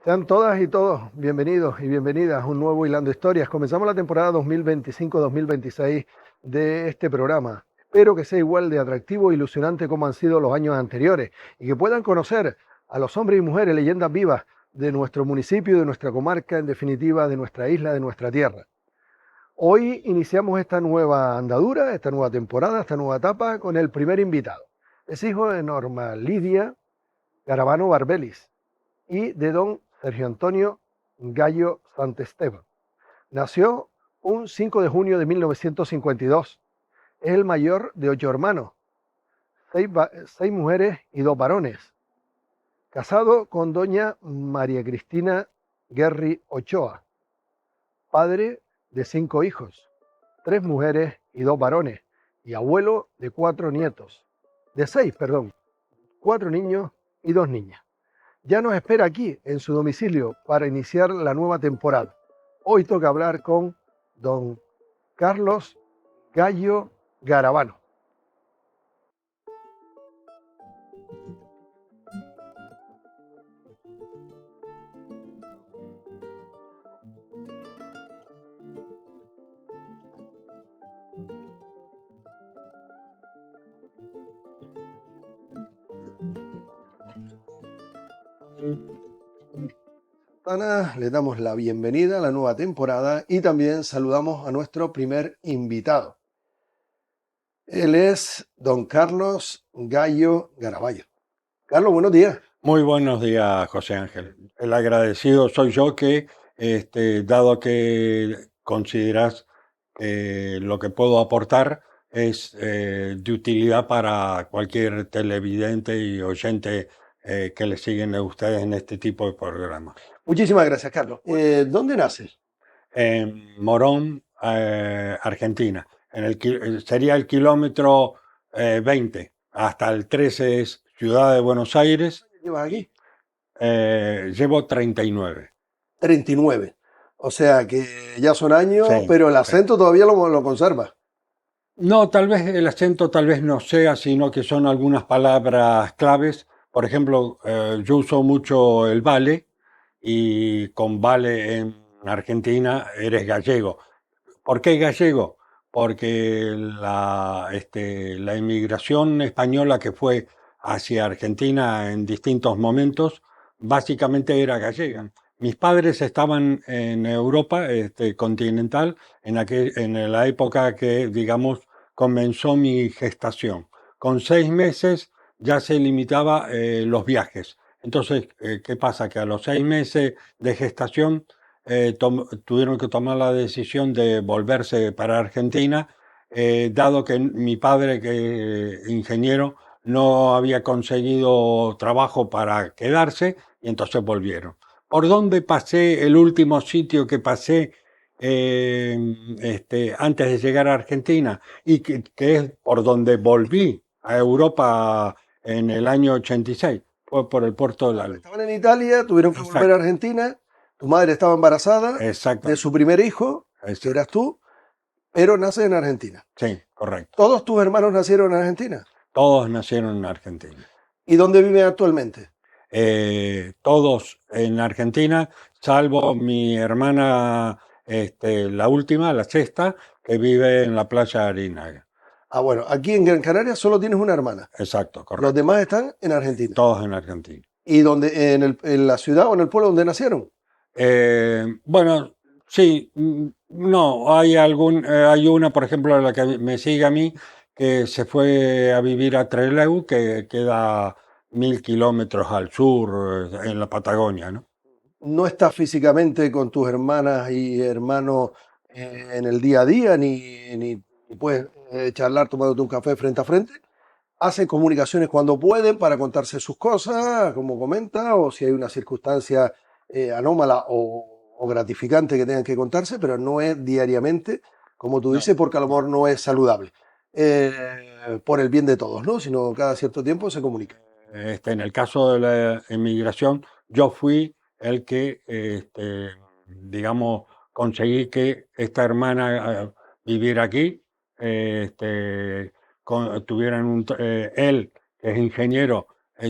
Sean todas y todos bienvenidos y bienvenidas a un nuevo Hilando Historias. Comenzamos la temporada 2025-2026 de este programa. Espero que sea igual de atractivo e ilusionante como han sido los años anteriores y que puedan conocer a los hombres y mujeres, leyendas vivas de nuestro municipio, de nuestra comarca, en definitiva, de nuestra isla, de nuestra tierra. Hoy iniciamos esta nueva andadura, esta nueva temporada, esta nueva etapa con el primer invitado. Es hijo de Norma Lidia Garabano Barbelis y de don Sergio Antonio Gallo Santesteban. Nació un 5 de junio de 1952. Es el mayor de 8 hermanos, seis mujeres y 2 varones. Casado con doña María Cristina Guerri Ochoa, padre de 5 hijos, 3 mujeres y 2 varones, y abuelo de 4 nietos, de 6, perdón, 4 niños y 2 niñas. Ya nos espera aquí, en su domicilio, para iniciar la nueva temporada. Hoy toca hablar con don Carlos Gallo Garabano. Ana, le damos la bienvenida a la nueva temporada y también saludamos a nuestro primer invitado. Él es don Carlos Gallo Garaballo. Carlos, buenos días. Muy buenos días, José Ángel. El agradecido soy yo que, dado que consideras que lo que puedo aportar es de utilidad para cualquier televidente y oyente que le siguen a ustedes en este tipo de programas. Muchísimas gracias, Carlos. ¿Dónde naces? En Morón, Argentina. Sería el kilómetro 20. Hasta el 13 es Ciudad de Buenos Aires. ¿Qué llevas aquí? Llevo 39. 39. O sea que ya son años, Sí, pero el sí. acento todavía lo conserva. No, tal vez el acento tal vez no sea, sino que son algunas palabras claves. Por ejemplo, yo uso mucho el vale y con vale en Argentina eres gallego. ¿Por qué gallego? Porque la inmigración española que fue hacia Argentina en distintos momentos, básicamente era gallega. Mis padres estaban en Europa continental en la época que, digamos, comenzó mi gestación. Con 6 meses ya se limitaba los viajes. Entonces, ¿qué pasa? Que a los 6 meses de gestación tuvieron que tomar la decisión de volverse para Argentina, dado que mi padre, que ingeniero, no había conseguido trabajo para quedarse y entonces volvieron. ¿Por dónde pasé? El último sitio que pasé antes de llegar a Argentina y que es por donde volví a Europa en el año 86, fue por el puerto de la Luz. Estaban en Italia, tuvieron que volver a Exacto, Argentina. Tu madre estaba embarazada de su exactamente, primer hijo, que eras exacto. tú, pero nace en Argentina. Sí, correcto. Todos tus hermanos nacieron en Argentina. Todos nacieron en Argentina. ¿Y dónde viven actualmente? Todos en Argentina, salvo mi hermana, la última, la sexta, que vive en la playa Arinaga. Ah, bueno, aquí en Gran Canaria solo tienes una hermana. Exacto, Los correcto. demás están en Argentina. Todos en Argentina. ¿Y dónde, en la ciudad o en el pueblo donde nacieron? Bueno, sí, no, hay una, por ejemplo, la que me sigue a mí, que se fue a vivir a Trelew, que queda 1000 kilómetros al sur, en la Patagonia, ¿no? No estás físicamente con tus hermanas y hermanos en el día a día, ni puedes charlar tomándote un café frente a frente. Hacen comunicaciones cuando pueden para contarse sus cosas, como comenta, o si hay una circunstancia anómala o gratificante que tengan que contarse, pero no es diariamente, como tú No. dices, porque a lo mejor no es saludable. Por el bien de todos, ¿no? Sino cada cierto tiempo se comunica. En el caso de la emigración, yo fui el que, digamos, conseguí que esta hermana viviera aquí, tuvieran él, que es ingeniero,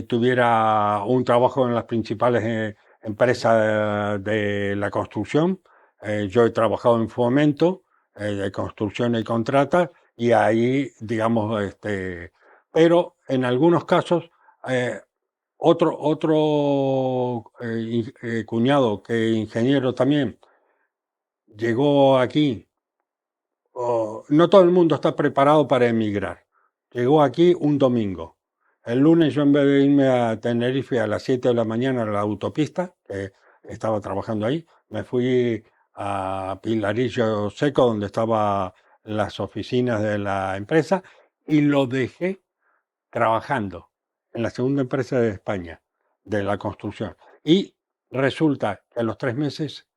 tuviera un trabajo en las principales empresa de la construcción. Yo he trabajado en Fomento de construcción y contratas y ahí, digamos, pero en algunos casos, eh, otro cuñado que ingeniero también llegó aquí. No todo el mundo está preparado para emigrar. Llegó aquí un domingo. El lunes yo, en vez de irme a Tenerife a las 7 de la mañana a la autopista, que estaba trabajando ahí, me fui a Pilarillo Seco, donde estaban las oficinas de la empresa, y lo dejé trabajando en la segunda empresa de España de la construcción. Y resulta que a los 3 meses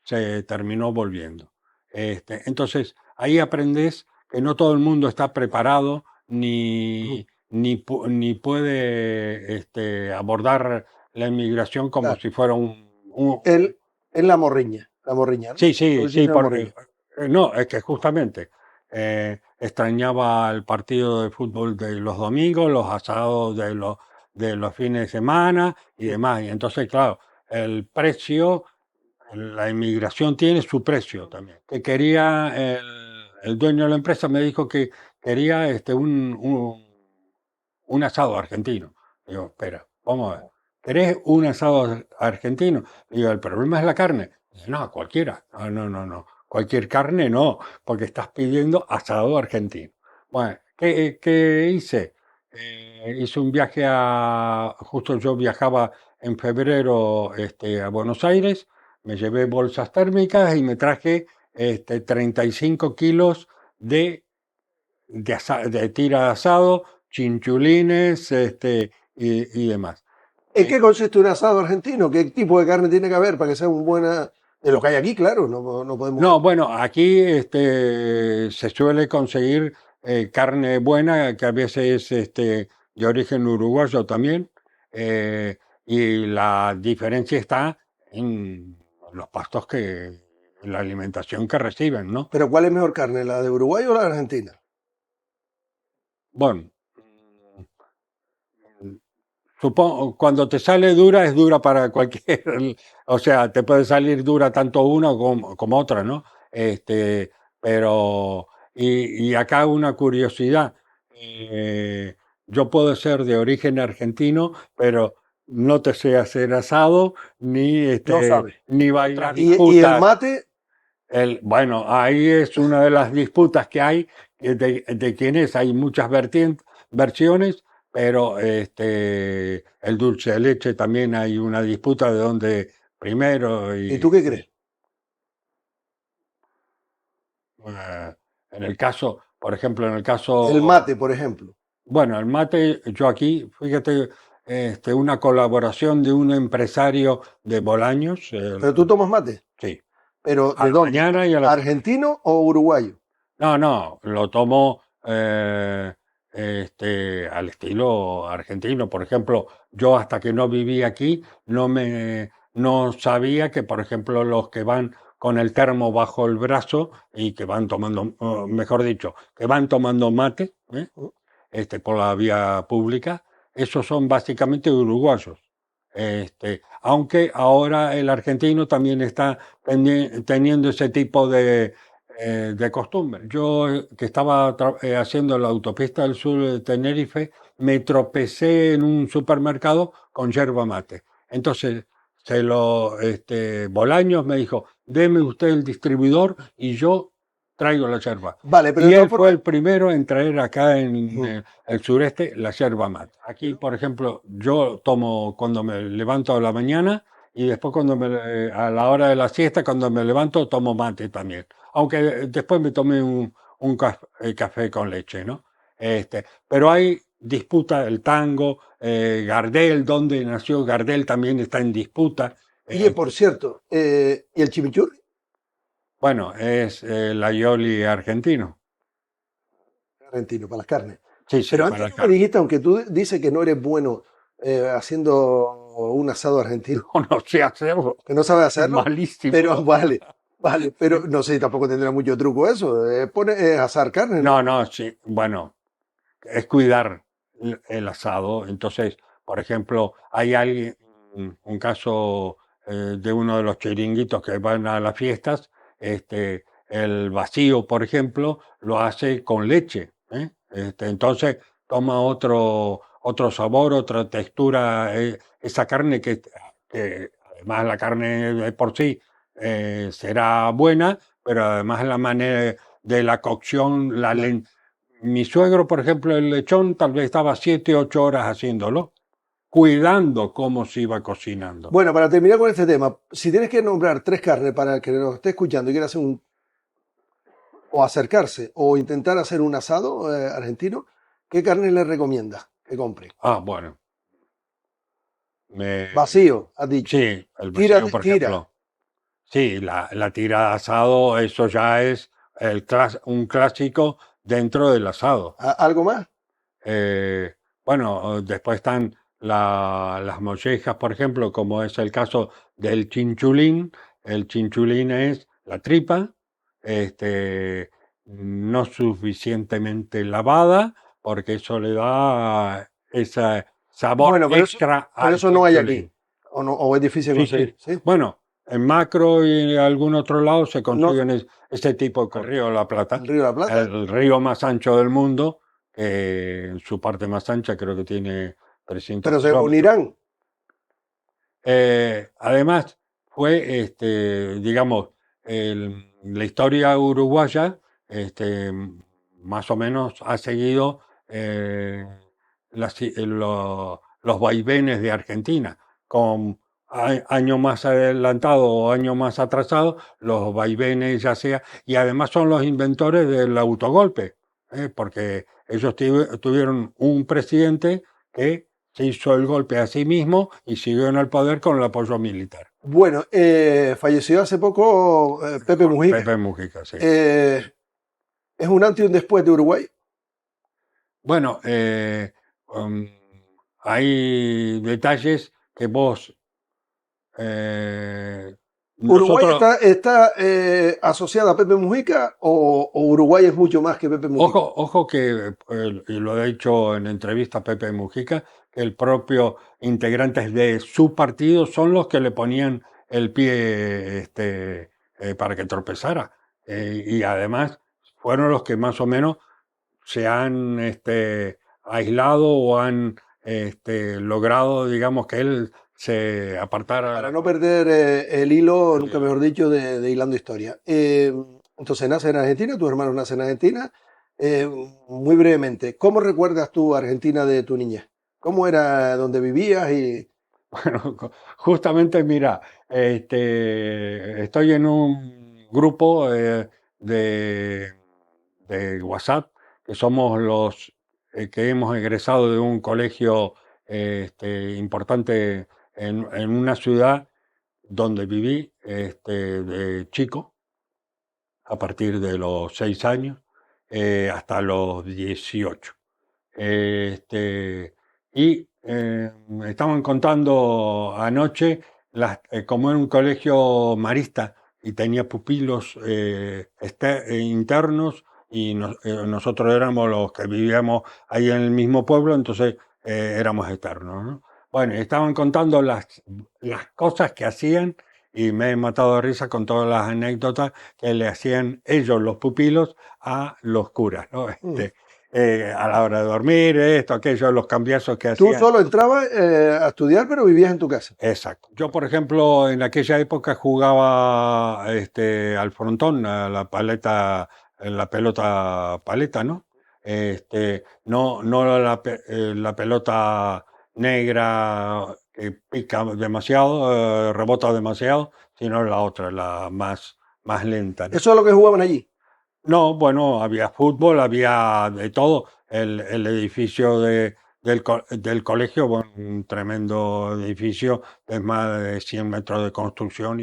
se terminó volviendo. Entonces, ahí aprendes que no todo el mundo está preparado ni puede abordar la inmigración como Claro. si fuera Él es la morriña, ¿no? Sí, Lo sí, que sí, tiene la porque morriña. no, es que justamente extrañaba el partido de fútbol de los domingos, los asados de los fines de semana y Sí. demás. Y entonces, claro, el precio, la inmigración tiene su precio también. Que quería, el dueño de la empresa me dijo que quería un asado argentino. Digo, espera, vamos a ver. ¿Querés un asado argentino? Digo, el problema es la carne. Dice, no, cualquiera. No, no, no, no. Cualquier carne no, porque estás pidiendo asado argentino. Bueno, ¿qué hice? Hice un viaje justo yo viajaba en febrero a Buenos Aires, me llevé bolsas térmicas y me traje 35 kilos de tira de asado, chinchulines y demás. ¿En qué consiste un asado argentino? ¿Qué tipo de carne tiene que haber para que sea un buena... De lo que hay aquí, claro, no podemos... No, bueno, aquí se suele conseguir carne buena, que a veces es de origen uruguayo también, y la diferencia está en los pastos en la alimentación que reciben, ¿no? Pero ¿cuál es mejor carne, la de Uruguay o la de Argentina? Bueno, supongo, cuando te sale dura, es dura para cualquier, o sea, te puede salir dura tanto una como otra, ¿no? Este, pero, y acá una curiosidad, eh, yo puedo ser de origen argentino, pero no te sé hacer asado, No sabe. ni bailar Y el disputas. mate, Bueno, ahí es una de las disputas que hay, de quién es. Hay muchas versiones, pero el dulce de leche también hay una disputa de dónde primero. ¿y tú qué crees? Eh, en el caso, por ejemplo, en el El caso, mate, por ejemplo. bueno, el mate, yo aquí, fíjate, una colaboración de un empresario de Bolaños, Pero tú tomas mate. sí, ¿Pero a de la dónde? mañana y a la tarde. ¿Argentino o uruguayo? No, no, lo tomo al estilo argentino. Por ejemplo, yo hasta que no viví aquí no sabía que, por ejemplo, los que van con el termo bajo el brazo y que van tomando, mejor dicho, que van tomando mate, por la vía pública, esos son básicamente uruguayos. Aunque ahora el argentino también está teniendo ese tipo de costumbre. Yo, que estaba haciendo la autopista del sur de Tenerife, me tropecé en un supermercado con yerba mate. Entonces, Bolaños me dijo, deme usted el distribuidor y yo traigo la yerba. Vale, pero de Y todas él fue formas... el primero en traer acá en Ujú. el sureste la yerba mate. Aquí, por ejemplo, yo tomo cuando me levanto a la mañana y después a la hora de la siesta, cuando me levanto, tomo mate también. Aunque después me tomé un café con leche, ¿no? Pero hay disputa del tango, Gardel, donde nació Gardel también está en disputa. Oye, eh, por cierto, ¿y el chimichurri? bueno, es el aioli argentino. Argentino, para las carnes. Sí, sí, Pero para antes la tú me carne. dijiste, aunque tú dices que no eres bueno haciendo un asado argentino, No, no sé hacerlo. que no sabes Es hacerlo, pero malísimo. vale, vale, pero no sé, tampoco tendrá mucho truco eso. Asar carne, ¿no? No, no, sí. Bueno, es cuidar el asado. Entonces, por ejemplo, hay un caso de uno de los chiringuitos que van a las fiestas, el vacío, por ejemplo, lo hace con leche, ¿eh? Entonces toma otro sabor, otra textura, esa carne que además la carne de por sí será buena, pero además la manera de la cocción, Claro. mi suegro, por ejemplo, el lechón, tal vez estaba 7, 8 horas haciéndolo, cuidando cómo se iba cocinando. Bueno, para terminar con este tema, si tienes que nombrar tres carnes para el que nos esté escuchando y quiera hacer o acercarse o intentar hacer un asado argentino, ¿qué carne le recomiendas que compre? Ah, bueno, me, Vacío, has dicho. sí, el Tira, vacío, por tira. ejemplo. Sí, la tira de asado, eso ya es un clásico dentro del asado. ¿Algo más? Bueno, después están las mollejas, por ejemplo, como es el caso del chinchulín. El chinchulín es la tripa, este, no suficientemente lavada, porque eso le da ese sabor Bueno, extra pero al eso no hay aquí. chinchulín. O, no, o es difícil de Sí, sí. conseguir. ¿Sí? Bueno, en Macro y en algún otro lado se No, consiguen ese tipo de el Río de la el Plata, Río de la Plata. el río más ancho del mundo, que en su parte más ancha creo que tiene 300 Pero se kilómetros. unirán. Además, digamos, la historia uruguaya, más o menos ha seguido eh, los vaivenes de Argentina, con año más adelantado o año más atrasado, los vaivenes ya sea, y además son los inventores del autogolpe, porque ellos tuvieron un presidente que se hizo el golpe a sí mismo y siguió en el poder con el apoyo militar. Bueno, falleció hace poco Pepe Mujica. Pepe Mujica, sí. Eh, ¿Es un antes y un después de Uruguay? Bueno, um, hay detalles que vos, eh, ¿Uruguay nosotros, está asociada a Pepe Mujica o Uruguay es mucho más que Pepe Mujica? ojo que, y lo ha dicho en entrevista Pepe Mujica, que el propio integrantes de su partido son los que le ponían el pie para que tropezara. Y además fueron los que más o menos se han aislado o han logrado, digamos, que él se Para apartara. no perder el hilo, El nunca hilo. mejor dicho, de Hilando Historia. Entonces, nace en Argentina, tus hermanos nacen en Argentina. Eh, Muy brevemente, ¿cómo recuerdas tú Argentina de tu niñez? ¿Cómo era donde vivías? Y Bueno, justamente, mira, estoy en un grupo de, de WhatsApp, que somos los que hemos egresado de un colegio importante en una ciudad donde viví de chico, a partir de los 6 años hasta los 18. Estaban contando anoche, como era un colegio marista y tenía pupilos internos, y nosotros éramos los que vivíamos ahí en el mismo pueblo, entonces éramos externos, ¿no? Bueno, estaban contando las cosas que hacían y me he matado de risa con todas las anécdotas que le hacían ellos, los pupilos, a los curas, ¿no? mm, A la hora de dormir, esto, aquello, los cambiazos que tú hacían. solo entrabas a estudiar, pero vivías en tu casa. Exacto. Yo, por ejemplo, en aquella época jugaba al frontón, a la paleta, la pelota paleta, ¿no? No la pelota negra que pica demasiado, rebota demasiado, sino la otra, la más lenta, ¿no? Eso es lo que jugaban allí. No, bueno, había fútbol, había de todo. El edificio del colegio, bueno, un tremendo edificio de más de 100 metros de construcción.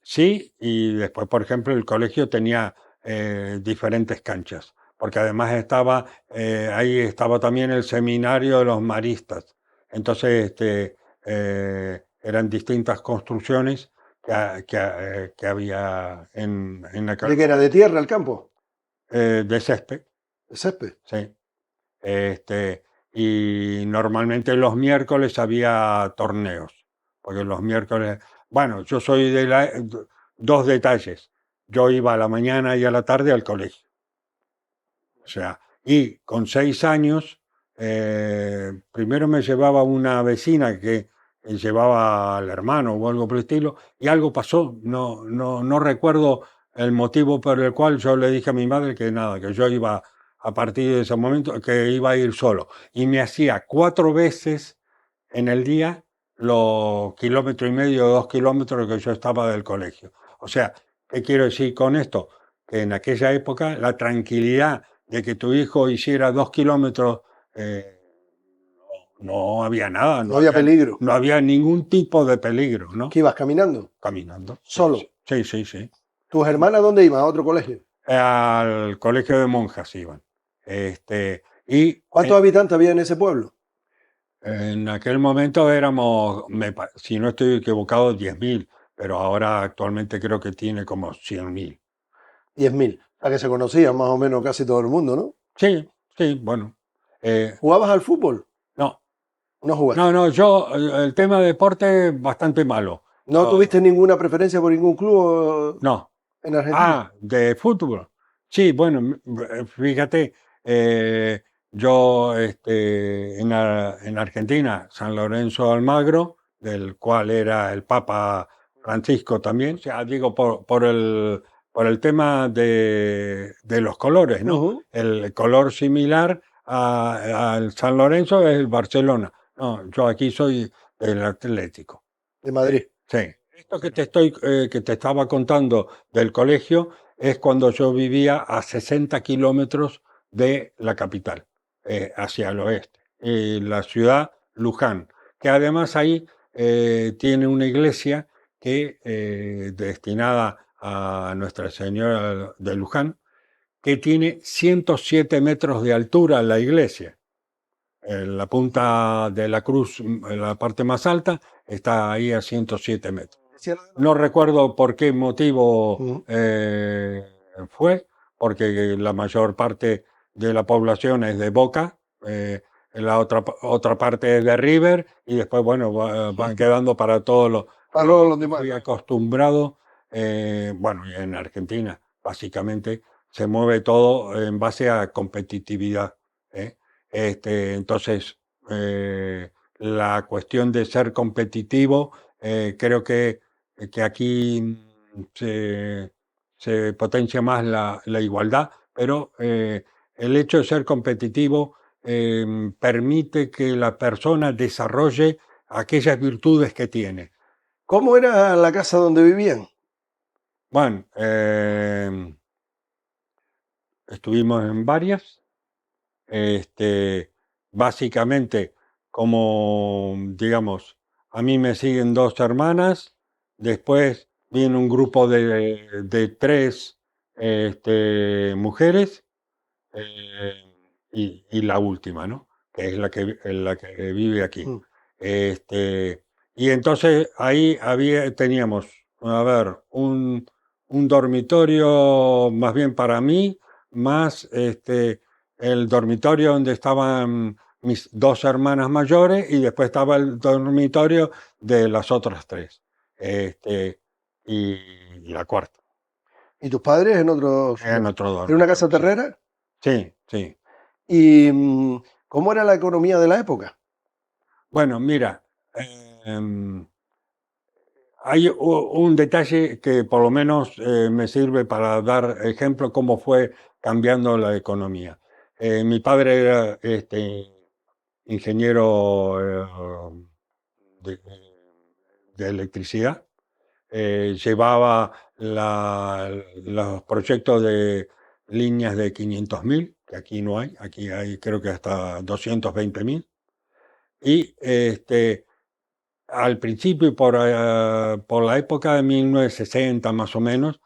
Sí, y después, por ejemplo, el colegio tenía diferentes canchas, porque además ahí estaba también el seminario de los maristas. Entonces, eran distintas construcciones que había en aquel ¿De que era de momento, tierra el campo? de césped, De césped. sí. Este, y normalmente los miércoles había torneos. porque los miércoles, bueno, yo soy dos detalles. Yo iba a la mañana y a la tarde al colegio. O sea, y con 6 años, primero me llevaba una vecina que llevaba al hermano o algo por el estilo, y algo pasó. No recuerdo el motivo por el cual yo le dije a mi madre que nada, que yo iba a partir de ese momento, que iba a ir solo. Y me hacía 4 veces en el día los 1,5 kilómetros, 2 kilómetros que yo estaba del colegio. O sea, ¿qué quiero decir con esto? Que en aquella época la tranquilidad de que tu hijo hiciera 2 kilómetros, eh, no había nada, No había peligro. no había ningún tipo de peligro, ¿no? ¿Que ibas caminando? Caminando. ¿Solo? Sí, sí, sí. ¿Tus hermanas dónde iban? ¿A otro colegio? Al colegio de monjas iban. Y ¿Cuántos habitantes había en ese pueblo? en aquel momento éramos, si no estoy equivocado, 10.000, pero ahora actualmente creo que tiene como 100.000. 10.000. O sea que se conocían más o menos casi todo el mundo, ¿no? Sí, sí, bueno. ¿Jugabas al fútbol? No, No jugaste. no, yo, el tema de deporte, bastante malo. ¿No tuviste ninguna preferencia por ningún club No. en Argentina? De fútbol. Sí, bueno, fíjate, yo en Argentina, San Lorenzo de Almagro, del cual era el Papa Francisco también, o sea, digo, por el tema de los colores, ¿no? Ujú. El color similar al San Lorenzo es el Barcelona. No, yo aquí soy del Atlético. De Madrid. Sí. Esto que te estaba contando del colegio es cuando yo vivía a 60 kilómetros de la capital, hacia el oeste, la ciudad Luján, que además ahí tiene una iglesia que destinada a Nuestra Señora de Luján, que tiene 107 metros de altura la iglesia. En la punta de la cruz, en la parte más alta, está ahí a 107 metros. No recuerdo por qué motivo Ujú. fue, porque la mayor parte de la población es de Boca, la otra parte es de River, y después, bueno, van quedando para todos los... Para todos los demás. Estoy acostumbrado, bueno, y en Argentina, básicamente, se mueve todo en base a competitividad, ¿eh? Entonces, la cuestión de ser competitivo, creo que aquí se potencia más la igualdad, pero el hecho de ser competitivo permite que la persona desarrolle aquellas virtudes que tiene. ¿Cómo era la casa donde vivían? Bueno, estuvimos en varias. Básicamente, como digamos, a mí me siguen 2 hermanas, después viene un grupo de 3 mujeres, eh, y la última, ¿no? Que es la que vive aquí. Mm. Y entonces ahí teníamos, a ver, un dormitorio más bien para mí, más el dormitorio donde estaban mis 2 hermanas mayores, y después estaba el dormitorio de las otras 3, y la cuarta, ¿Y tus padres en otro en sitio? otro ¿Era una casa dormitorio, sí. terrera? Sí, sí. ¿Y cómo era la economía de la época? Bueno, mira, hay un detalle que por lo menos me sirve para dar ejemplo cómo fue cambiando la economía. Mi padre era ingeniero de, de electricidad, llevaba los proyectos de líneas de 500.000, que aquí no hay, aquí hay creo que hasta 220.000, y al principio, por la época de 1960 más o menos,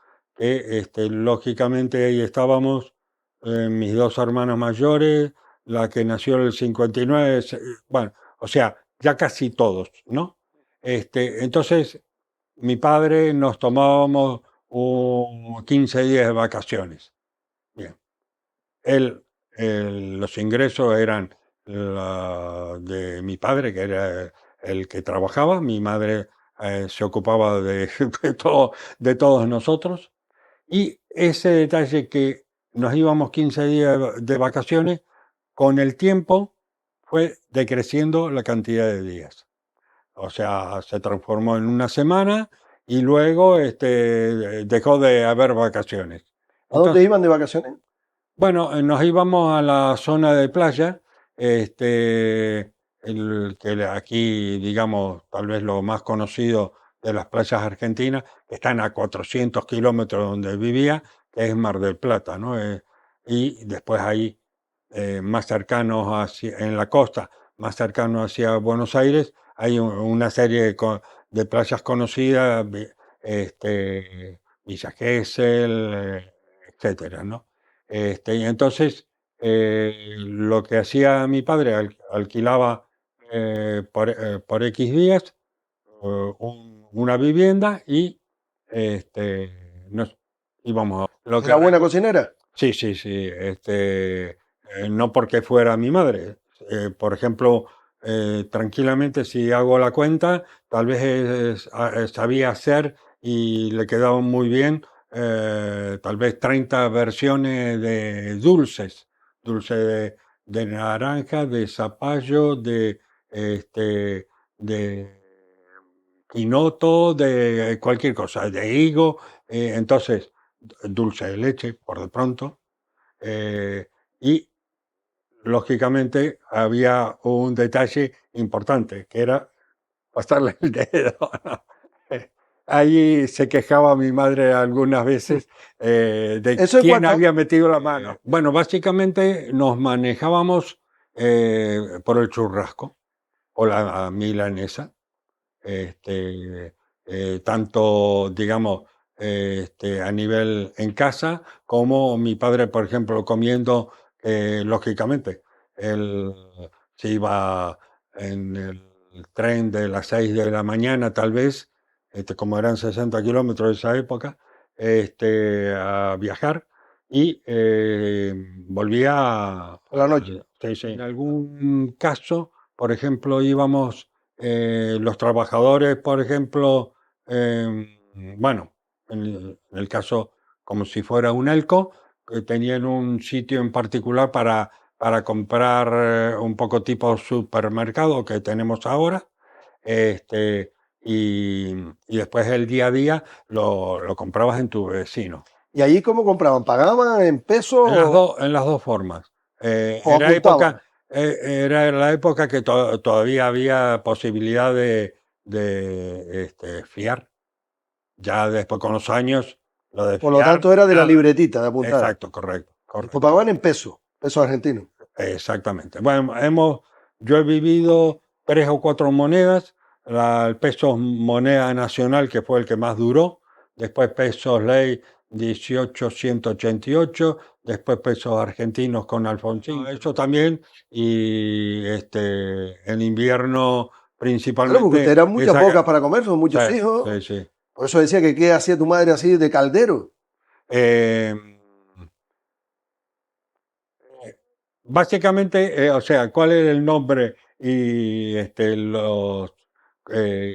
lógicamente ahí estábamos, mis 2 hermanas mayores, la que nació en el 59, bueno, o sea, ya casi todos, ¿no? Entonces, mi padre nos tomábamos 15 días de vacaciones. Bien. Los ingresos eran de mi padre, que era el que trabajaba, mi madre se ocupaba de todos nosotros. Y ese detalle que nos íbamos 15 días de vacaciones, con el tiempo fue decreciendo la cantidad de días. O sea, se transformó en una semana y luego dejó de haber vacaciones. ¿A dónde Entonces, iban de vacaciones? bueno, nos íbamos a la zona de playa, que aquí, digamos, tal vez lo más conocido de las playas argentinas, que están a 400 kilómetros donde vivía, que es Mar del Plata, ¿no? Y después ahí, más cercanos en la costa, más cercanos hacia Buenos Aires, hay una serie de playas conocidas, Villa Gesell, etcétera, ¿no? Y entonces, lo que hacía mi padre, alquilaba por X días una vivienda y nos íbamos a... Lo que ¿Era buena cocinera? Sí, sí, sí. No porque fuera mi madre. Por ejemplo, tranquilamente, si hago la cuenta, tal vez sabía hacer y le quedaban muy bien, tal vez 30 versiones de dulces. Dulce de naranja, de zapallo, de quinoto, de cualquier cosa, de higo. Entonces, dulce de leche, por de pronto, y lógicamente había un detalle importante, que era pasarle el dedo. Ahí se quejaba mi madre algunas veces de ¿Eso en quién cuánto? había metido la mano. Bueno, básicamente nos manejábamos por el churrasco o la milanesa. este, Tanto, digamos, a nivel en casa, como mi padre, por ejemplo, comiendo, lógicamente, él se iba en el tren de las 6 de la mañana, tal vez, como eran 60 kilómetros de esa época, a viajar y volvía Por la noche. sí, sí. En algún caso, por ejemplo, íbamos los trabajadores, por ejemplo, bueno, en el caso como si fuera un ELCO, que tenían un sitio en particular para comprar un poco tipo supermercado que tenemos ahora, y después el día a día lo comprabas en tu vecino. ¿Y allí cómo compraban? ¿Pagaban en pesos En las dos formas. o ocultaban? Era la época que todavía había posibilidad de fiar. Ya después con los años, lo de Por lo fiar, tanto, era de la nada. libretita de apuntar. Exacto, correcto, Después correcto. pagaban en pesos argentinos. Exactamente. Bueno, yo he vivido 3 o 4 monedas. El peso moneda nacional, que fue el que más duró. Después pesos ley 1888. Después pesos argentinos con Alfonsín. Eso también. Y en invierno Claro, porque principalmente ustedes eran muchas esa. bocas para comer, son Sí, muchos hijos. sí, sí. Por eso decía que qué hacía tu madre así de caldero. Eh, Básicamente, o sea, ¿cuál es el nombre y los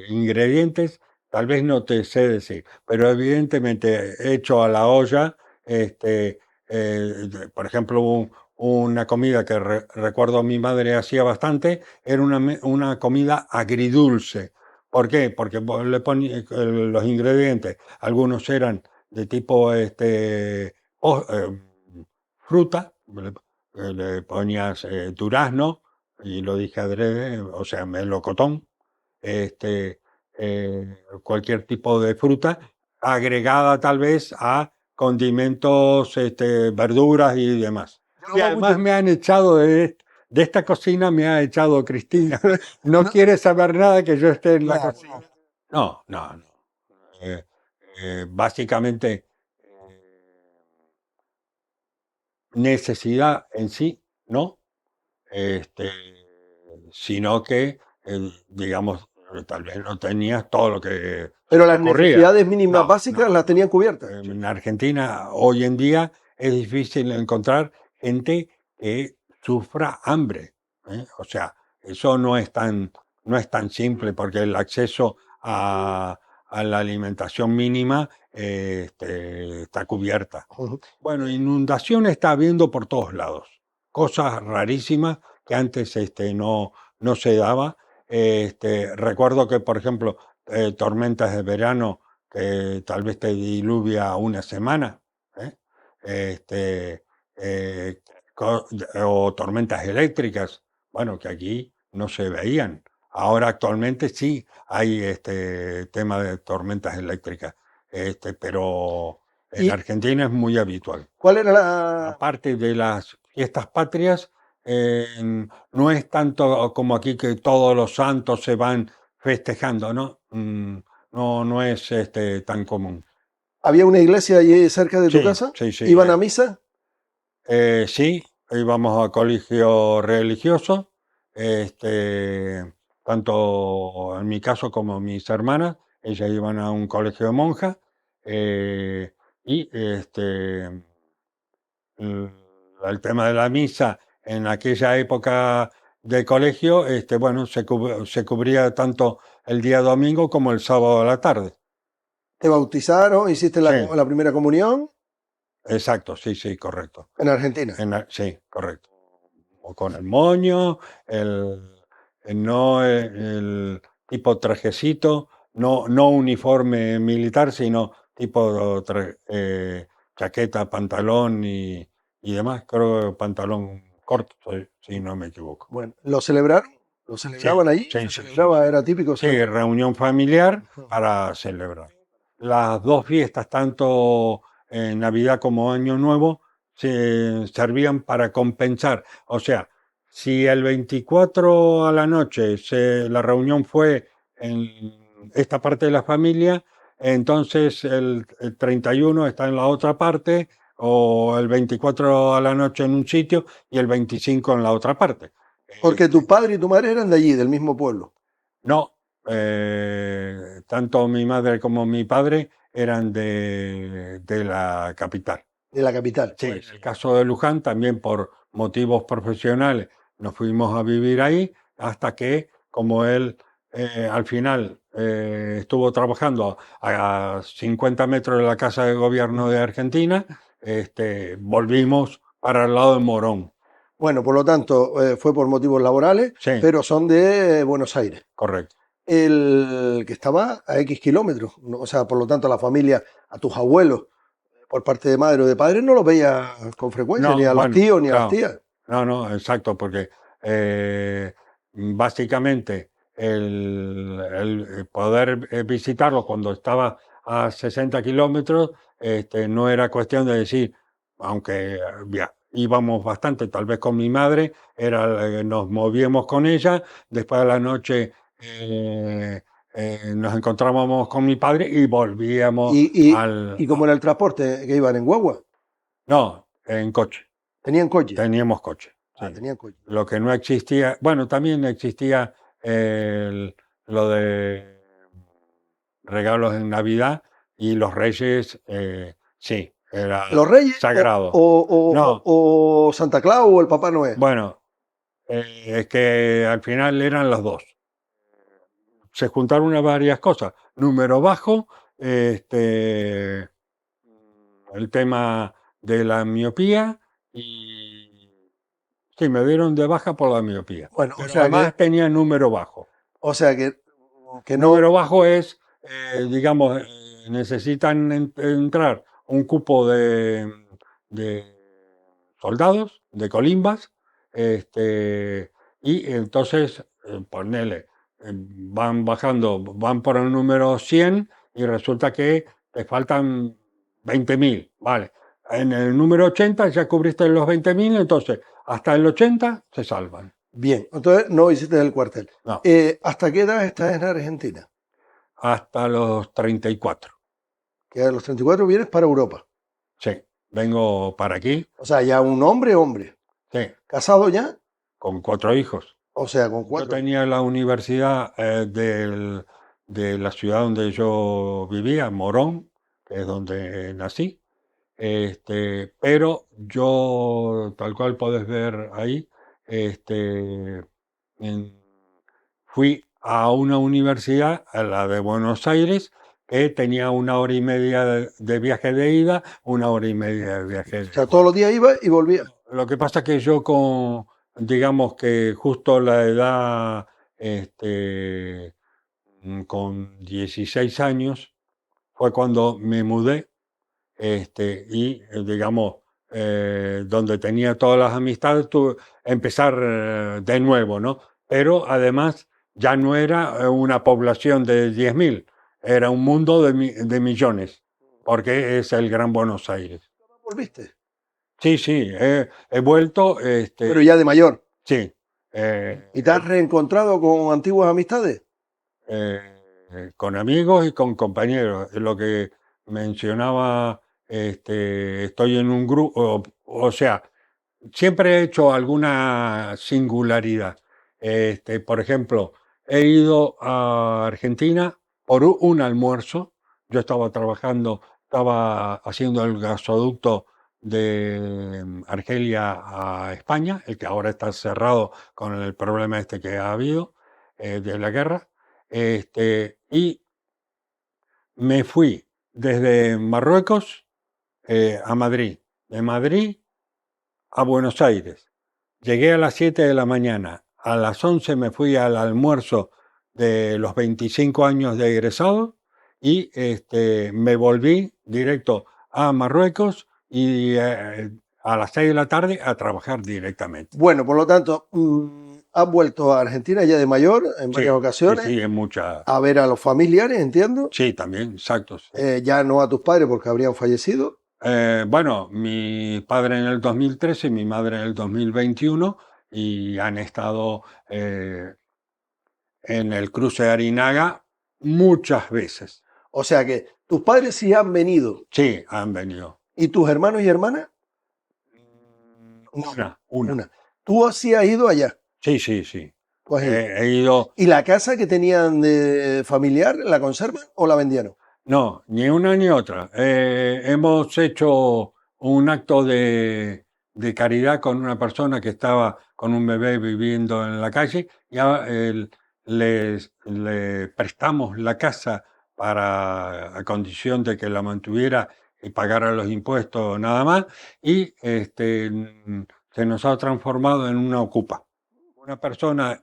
ingredientes? Tal vez no te sé decir, pero evidentemente hecho a la olla, por ejemplo, una comida que recuerdo a mi madre hacía bastante, era una comida agridulce. ¿Por qué? Porque vos le ponías los ingredientes, algunos eran de tipo fruta, le ponías durazno, y lo dije adrede, o sea, melocotón, cualquier tipo de fruta, agregada tal vez a condimentos, verduras y demás. Y Toma además mucho. me han echado de esta cocina, me ha echado Cristina. No No, quiere saber nada que yo esté en la claro, cocina. No, no, no. Básicamente, necesidad en sí, ¿no? este, sino que, digamos, tal vez no tenías todo lo que se pero te las ocurría. necesidades mínimas No, básicas no, las no. tenían cubiertas. En Argentina hoy en día es difícil encontrar gente que sufra hambre, ¿eh? O sea, eso no es tan no es tan simple porque el acceso a la alimentación mínima está cubierta. Ujú. Bueno, inundación está habiendo por todos lados, cosas rarísimas que antes no se daba. Recuerdo que, por ejemplo, tormentas de verano que tal vez te diluvia una semana, ¿eh? Este, eh, o tormentas eléctricas, bueno, que aquí no se veían. Ahora actualmente sí hay este tema de tormentas eléctricas, pero en ¿Y Argentina es muy habitual. cuál era la... Aparte de las fiestas patrias, no es tanto como aquí que todos los santos se van festejando, ¿no? No, no es tan común. ¿Había una iglesia allí cerca de tu Sí, casa? sí, sí. ¿Iban a misa? Sí, íbamos a colegio religioso, este, tanto en mi caso como mis hermanas, ellas iban a un colegio de monjas, eh, y el, el tema de la misa en aquella época de colegio, bueno, se cubría tanto el día domingo como el sábado a la tarde. ¿Te bautizaron? ¿Hiciste Sí, la primera comunión? exacto, sí, sí, correcto. En Argentina. Sí, correcto. O con el moño, no el tipo trajecito, no uniforme militar, sino tipo chaqueta, pantalón y demás. Creo que pantalón corto, si no me equivoco. Bueno, ¿lo celebraron? ¿Lo Sí, celebraban allí? sí, ¿Se sí, sí, celebraba? sí. Era típico Sí, celebrar. reunión familiar para celebrar. Las dos fiestas, tanto en Navidad como Año Nuevo, se servían para compensar. O sea, si el 24 a la noche la reunión fue en esta parte de la familia, entonces el 31 está en la otra parte, o el 24 a la noche en un sitio y el 25 en la otra parte. Porque tu Este, padre y tu madre eran de allí, del mismo pueblo, no, tanto mi madre como mi padre eran de la capital. de la capital. Sí, en el caso de Luján, también por motivos profesionales nos fuimos a vivir ahí hasta que, como él al final estuvo trabajando a 50 metros de la Casa de Gobierno de Argentina, volvimos para el lado de Morón. Bueno, por lo tanto, fue por motivos laborales, Sí, pero son de Buenos Aires. correcto. El que estaba a X kilómetros, ¿no? O sea, por lo tanto, la familia, a tus abuelos, por parte de madre o de padre, no los veías con frecuencia, ni No, a los bueno, tíos ni a las claro. tías. No, no, exacto, porque básicamente el poder visitarlo cuando estaba a 60 kilómetros, no era cuestión de decir, aunque íbamos bastante, tal vez con mi madre, nos movíamos con ella, después de la noche nos encontrábamos con mi padre y volvíamos Y, y, al... y como era el transporte, que iban en guagua, No, en coche. tenían coche. Teníamos coche, Ah, sí. tenían coche. Lo que no existía, bueno, también existía lo de regalos en Navidad y los Reyes, sí, era ¿Los Reyes sagrado. No, o Santa Claus o el Papá Noel? bueno, es que al final eran los dos. Se juntaron varias cosas. Número bajo, el tema de la miopía y sí, me dieron de baja por la miopía. Bueno, Pero además que, tenía número bajo. o sea que no. Número bajo es, digamos, necesitan entrar un cupo de soldados, de colimbas, y entonces, ponele, van bajando, van por el número 100 y resulta que te faltan 20.000, ¿vale? En el número 80 ya cubriste los 20.000, entonces hasta el 80 se salvan. Bien, entonces no visites el cuartel. No, ¿Hasta qué edad estás en Argentina? hasta los 34. Que a los 34 vienes para Europa. Sí, vengo para aquí, O sea, ya un hombre, hombre. sí, ¿Casado ya? con 4 hijos. O sea, con Yo 4. tenía la universidad de la ciudad donde yo vivía, Morón, que es donde nací, pero yo, tal cual podés ver ahí, este, en- fui a una universidad, a la de Buenos Aires, que tenía 1 hora y media de viaje de ida, 1 hora y media de viaje de O sea, todos vuelta. los días iba y volvía. Lo que pasa es que yo digamos que justo la edad, con 16 años, fue cuando me mudé, digamos, donde tenía todas las amistades, tuve empezar de nuevo, ¿no? Pero además ya no era una población de 10.000, era un mundo de millones, porque es el Gran Buenos Aires. ¿Volviste? Sí, sí, he vuelto, Pero ya de mayor. sí, ¿Y te has reencontrado con antiguas amistades? con amigos y con compañeros. Lo que mencionaba, estoy en un grupo, o sea, siempre he hecho alguna singularidad. Por ejemplo, he ido a Argentina por un almuerzo. Yo estaba haciendo el gasoducto de Argelia a España, el que ahora está cerrado con el problema este que ha habido de la guerra. Y me fui desde Marruecos a Madrid, de Madrid a Buenos Aires. Llegué a las 7 de la mañana. A las 11 me fui al almuerzo de los 25 años de egresado y me volví directo a Marruecos y a las 6 de la tarde a trabajar directamente. Bueno, por lo tanto, has vuelto a Argentina ya de mayor en Sí, varias sí, ocasiones sí, en muchas. a ver a los familiares, entiendo. Sí, también, exacto. Sí. Ya no a tus padres porque habrían fallecido. Bueno, mi padre en el 2013 y mi madre en el 2021 y han estado en el cruce de Arinaga muchas veces. O sea que tus padres sí han venido. Sí, han venido. ¿Y tus hermanos y hermanas? No, Una. una. Tú sí has ido allá. Sí, sí, sí. Tú has ido. He ido, ¿Y la casa que tenían de familiar la conservan o la vendieron? no, ni una ni otra. Hemos hecho un acto de caridad con una persona que estaba con un bebé viviendo en la calle y le prestamos la casa a condición de que la mantuviera y pagara los impuestos nada más y se nos ha transformado en una ocupa. Una persona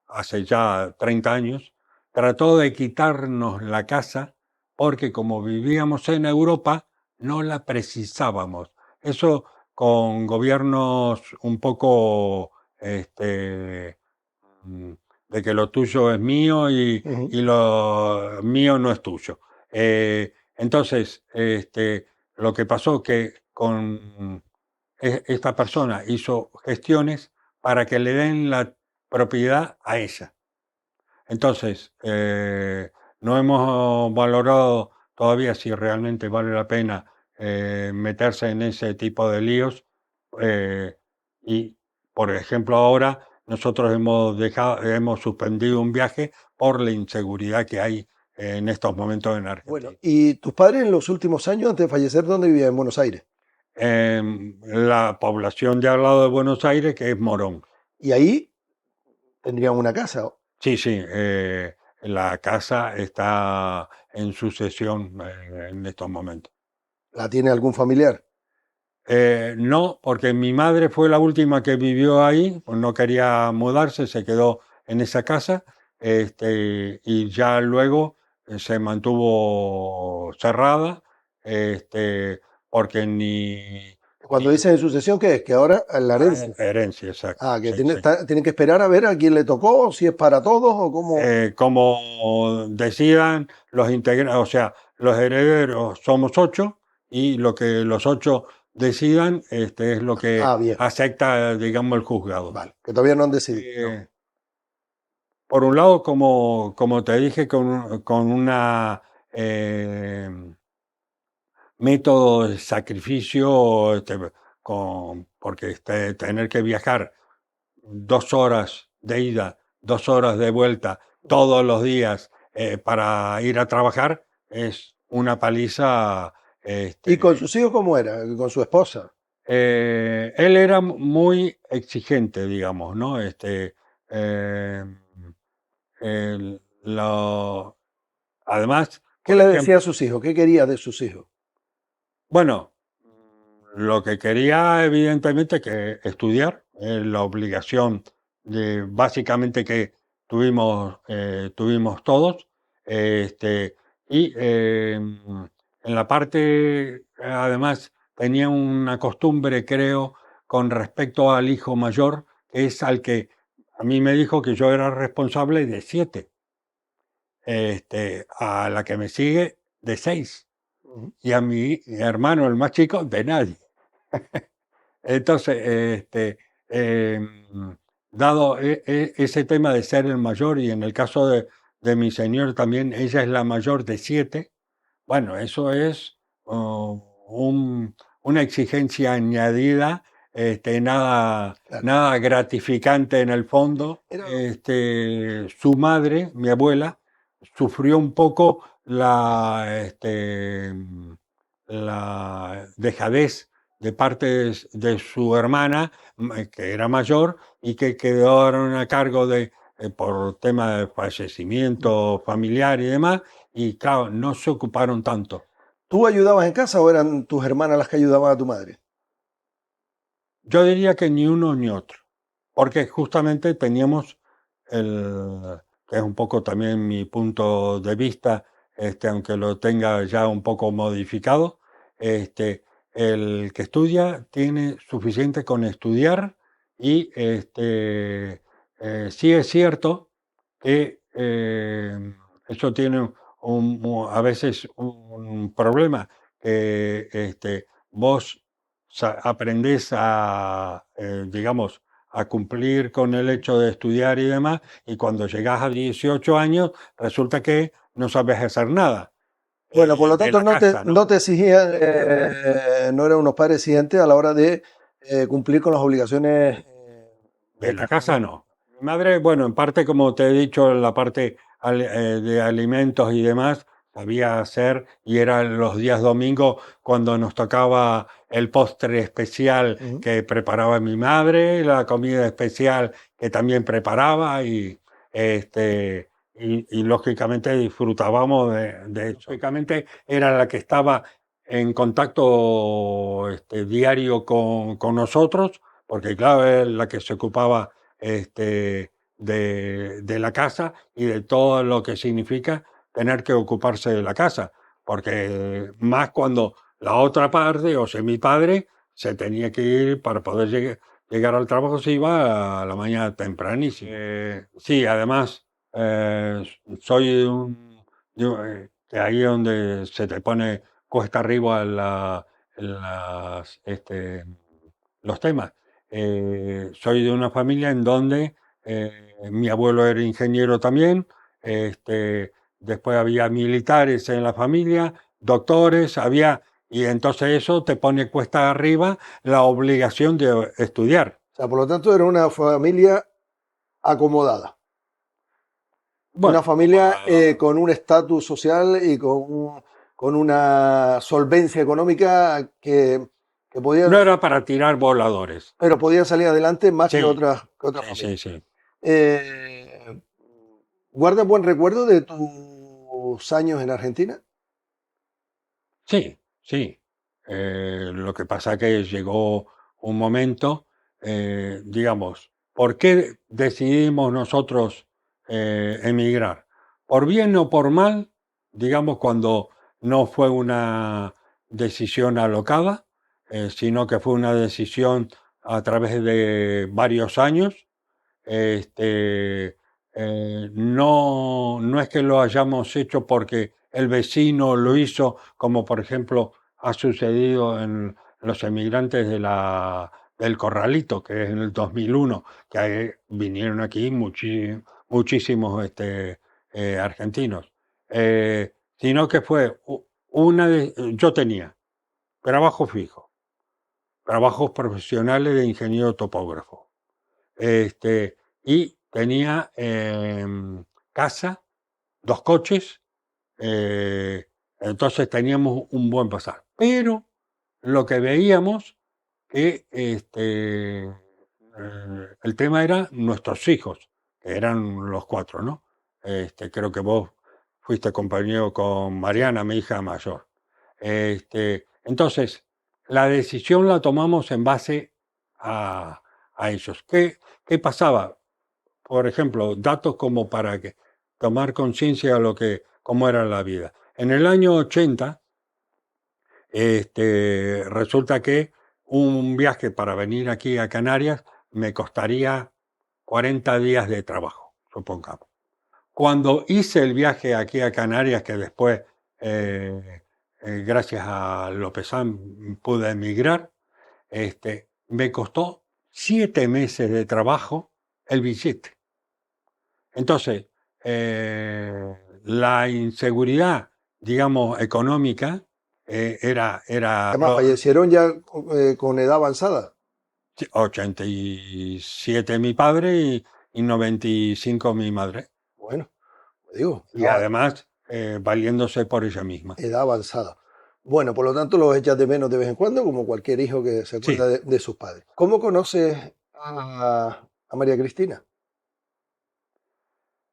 hace ya 30 años, trató de quitarnos la casa porque como vivíamos en Europa, no la precisábamos. Eso con gobiernos un poco mm, de que lo tuyo es mío Ujú. y lo mío no es tuyo. Entonces, lo que pasó que con esta persona hizo gestiones para que le den la propiedad a ella. Entonces, no hemos valorado todavía si realmente vale la pena meterse en ese tipo de líos. eh, y, por ejemplo, ahora nosotros hemos suspendido un viaje por la inseguridad que hay en estos momentos en Bueno, Argentina. ¿y tus padres en los últimos años, antes de fallecer, dónde vivían? En Buenos Aires. La población de al lado de Buenos Aires, que es Morón. Y ahí tendrían una casa. Sí, sí, la casa está en sucesión en estos momentos. ¿La tiene algún familiar? No, porque mi madre fue la última que vivió ahí, pues no quería mudarse, se quedó en esa casa, y ya luego se mantuvo cerrada, porque Cuando dicen en sucesión, ¿qué es? Que ahora la herencia. herencia, exacto. Ah, que Sí, sí. tienen que esperar a ver a quién le tocó, si es para todos o cómo. Como decidan los integrantes, o sea, los herederos somos 8 y lo que los 8 decidan es lo que Ah, bien, acepta, digamos, el juzgado. vale, que todavía no han decidido. No. Eh, por un lado, como te dije, con una método de sacrificio, porque tener que viajar 2 horas de ida, 2 horas de vuelta todos los días para ir a trabajar es una paliza. ¿Y con sus hijos cómo era? ¿Con su esposa? Él era muy exigente, digamos, ¿no? Eh, además, ¿Qué por le ejemplo, decía a sus hijos? ¿Qué quería de sus hijos? bueno, lo que quería evidentemente que estudiar, la obligación de básicamente que tuvimos todos, este, y en la parte, además, tenía una costumbre, creo, con respecto al hijo mayor, que es al que a mí me dijo que yo era responsable de 7, a la que me sigue de 6 Ujú. y a mi hermano, el más chico, de nadie. Entonces, dado ese tema de ser el mayor, y en el caso de mi señor también, ella es la mayor de 7, bueno, eso es una exigencia añadida, Claro. nada gratificante en el fondo. Era, Su madre, mi abuela, sufrió un poco la dejadez de parte de su hermana, que era mayor y que quedaron a cargo por tema de fallecimiento familiar y demás, y claro, no se ocuparon tanto. ¿Tú ayudabas en casa o eran tus hermanas las que ayudaban a tu madre? Yo diría que ni uno ni otro, porque justamente teníamos que es un poco también mi punto de vista, aunque lo tenga ya un poco modificado, este, el que estudia tiene suficiente con estudiar y sí es cierto que eso tiene a veces un problema, que vos aprendés digamos, a cumplir con el hecho de estudiar y demás, y cuando llegas a 18 años resulta que no sabes hacer nada Bueno, por lo de tanto la casa, no ¿no? te exigían, no eran unos padres exigentes a la hora de cumplir con las obligaciones De de tu la casa familia. no. Mi madre, bueno, en parte, como te he dicho, en la parte de alimentos y demás, sabía hacer, y eran los días domingos cuando nos tocaba el postre especial Ujú. que preparaba mi madre, la comida especial que también preparaba, y lógicamente disfrutábamos de eso. Lógicamente era la que estaba en contacto diario con nosotros, porque claro, es la que se ocupaba de la casa y de todo lo que significa tener que ocuparse de la casa, porque más cuando la otra parte, o sea, mi padre, se tenía que ir para poder llegar al trabajo, se iba a la mañana tempranísimo. Sí, además, soy que ahí es donde se te pone cuesta arriba los temas. Soy de una familia en donde mi abuelo era ingeniero también, después había militares en la familia, doctores, y entonces eso te pone cuesta arriba la obligación de estudiar. O sea, por lo tanto era una familia acomodada, una Bueno, familia con un estatus social y con una solvencia económica que podía, no era para tirar voladores. pero podía salir adelante más Sí, que otras sí, sí, familias. sí. Eh, ¿Guardas buen recuerdo de tus años en Argentina? Sí, sí. Lo que pasa que llegó un momento, digamos, ¿por qué decidimos nosotros emigrar? Por bien o por mal, digamos, cuando no fue una decisión alocada, sino que fue una decisión a través de varios años. No es que lo hayamos hecho porque el vecino lo hizo, como por ejemplo ha sucedido en los emigrantes del Corralito, que es en el 2001, que vinieron aquí muchísimos argentinos. Sino que fue yo tenía trabajo fijo, trabajos profesionales de ingeniero topógrafo, y tenía casa, 2 coches, entonces teníamos un buen pasar. Pero lo que veíamos que el tema era nuestros hijos, que eran los 4, ¿no? Creo que vos fuiste compañero con Mariana, mi hija mayor. Entonces, la decisión la tomamos en base a ellos. ¿Qué pasaba? Por ejemplo, datos como para que tomar conciencia de cómo era la vida. En el año 80, resulta que un viaje para venir aquí a Canarias me costaría 40 días de trabajo, supongamos. Cuando hice el viaje aquí a Canarias, que después, gracias a Lopezán, pude emigrar, me costó 7 meses de trabajo el billete. Entonces, la inseguridad, digamos, económica, era Además, fallecieron ya con edad avanzada. 87 mi padre y 95 mi madre. Bueno, digo, Y además, valiéndose por ella misma. edad avanzada. Bueno, por lo tanto, los echas de menos de vez en cuando, como cualquier hijo que se acuerda Sí. de sus padres. ¿Cómo conoces a María Cristina?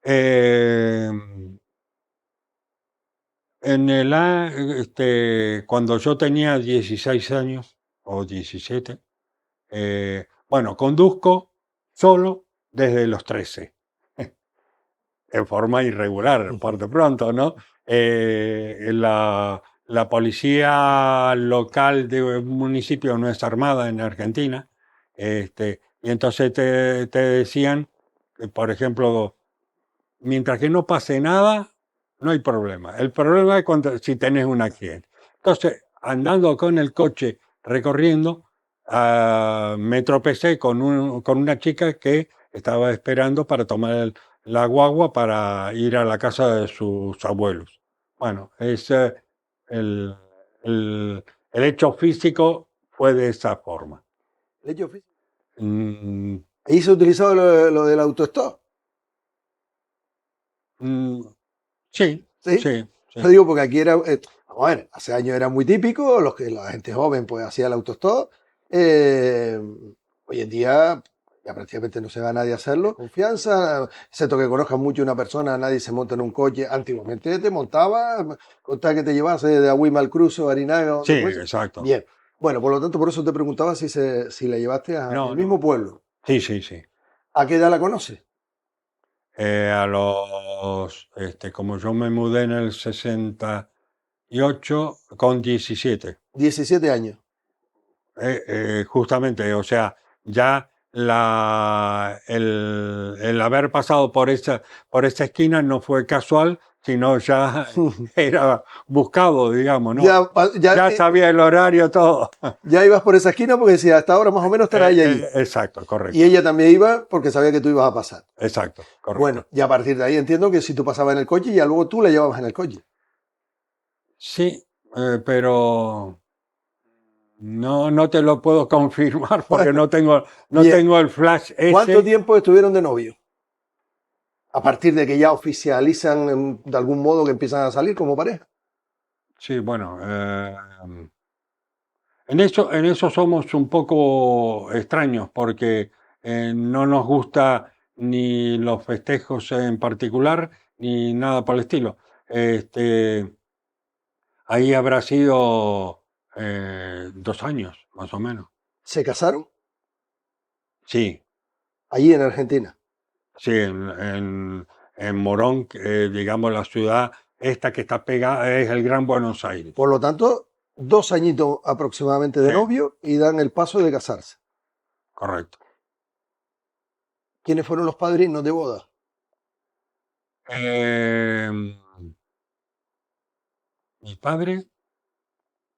Eh, cuando yo tenía 16 años o 17, bueno, conduzco solo desde los 13, en forma irregular, por de pronto, ¿no? La policía local de un municipio no es armada en Argentina, y entonces te decían, por ejemplo, mientras que no pase nada, no hay problema. El problema es si tenés un accidente. Entonces, andando con el coche recorriendo, me tropecé con una chica que estaba esperando para tomar la guagua para ir a la casa de sus abuelos. Bueno, el, el hecho físico fue de esa forma. ¿El hecho físico? Mm, ¿Ahí se ha utilizado lo del autostop? sí, ¿Sí? sí, Lo sí. digo porque aquí era, vamos a ver, hace años era muy típico, la gente joven pues hacía el autostop. eh, Hoy en día ya prácticamente no se va a nadie a hacerlo. Confianza, excepto que conozcas mucho a una persona, nadie se monta en un coche. Antiguamente te montaba, con tal que te llevase de Agüima al Cruzo, Arinaga, Sí, donde fuese. exacto. Bien. Bueno, por lo tanto, por eso te preguntaba si la llevaste al No, mismo no. pueblo. Sí, sí, sí. ¿A qué edad la conoces? Como yo me mudé en el 68 con 17. 17 años. Justamente, o sea, ya el haber pasado por esa esquina no fue casual, sino ya era buscado, digamos, ¿no? Ya, ya, Ya sabía el horario, todo. ya ibas por esa esquina porque decía, hasta ahora más o menos estará ella allí. Exacto, Y correcto. ella también iba porque sabía que tú ibas a pasar. Exacto, Bueno, correcto. y a partir de ahí entiendo que si tú pasabas en el coche, ya luego tú la llevabas en el coche. Sí, pero no te lo puedo confirmar porque Bueno, no bien. tengo el flash ¿Cuánto ese. tiempo estuvieron de novio? A partir de que ya oficializan de algún modo que empiezan a salir como pareja. Sí, bueno, en eso somos un poco extraños porque no nos gusta ni los festejos en particular ni nada por el estilo. Ahí habrá sido 2 años, más o menos. Se casaron Sí, allí en Argentina. sí, en Morón, digamos la ciudad esta que está pegada es el Gran Buenos Aires. Por lo tanto, 2 añitos aproximadamente de Sí, novio y dan el paso de casarse. correcto. ¿Quiénes fueron los padrinos de boda? Eh, Mi padre,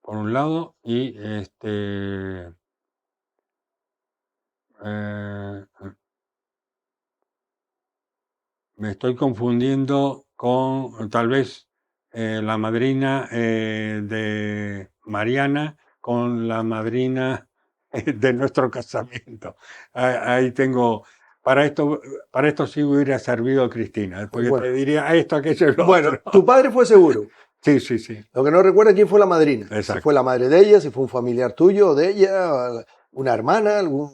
por un lado, y eh, me estoy confundiendo con tal vez la madrina de Mariana con la madrina de nuestro casamiento. Ahí tengo, para esto sí hubiera servido Cristina, porque Bueno, te diría esto, aquello y lo bueno, otro. tu padre fue seguro. Sí, sí, sí, Lo que no recuerda quién fue la madrina. Si fue exacto. la madre de ella, si fue un familiar tuyo o de ella, una hermana, algún...